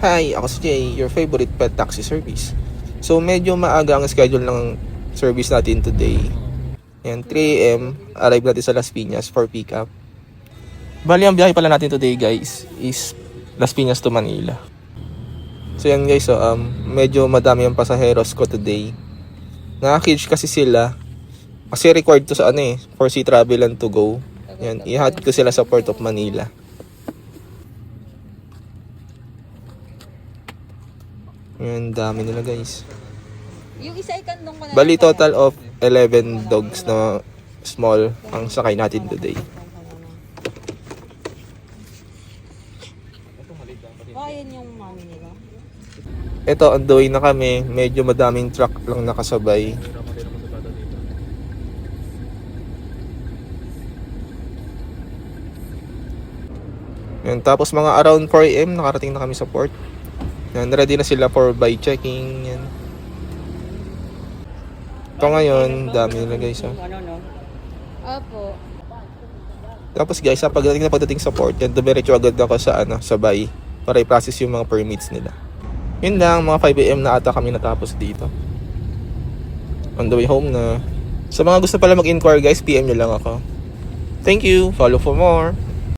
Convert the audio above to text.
Hi, ako si Jay, your favorite pet taxi service. So medyo maaga ang schedule ng service natin today. Yan, 3 AM, arrive natin sa Las Piñas for pickup. Bali, ang biyahe pala natin today guys is Las Piñas to Manila. So yan guys, so, medyo madami ang pasaheros ko today. Naka-cage kasi sila. Kasi required to sa for sea travel and to go. Yan, ihatid ko sila sa Port of Manila. Yan, dami nila guys. Yung isa ikandong ko na. Bali, total of 11 dogs na small ang sakay natin today. Ayan yung mami nila. Ito, on the way na kami. Medyo madaming truck lang nakasabay. Yan, tapos mga around 4 AM nakarating na kami sa port. Yan, ready na sila for by checking. Yan. Ito ngayon, dami nila guys. Opo. Tapos guys, pagdating sa port, yan, dumiretso agad ako sa bay para i-process yung mga permits nila. Yun lang, mga 5 AM na ata kami natapos dito. On the way home na. Sa mga gusto pala mag-inquire guys, PM nyo lang ako. Thank you, follow for more.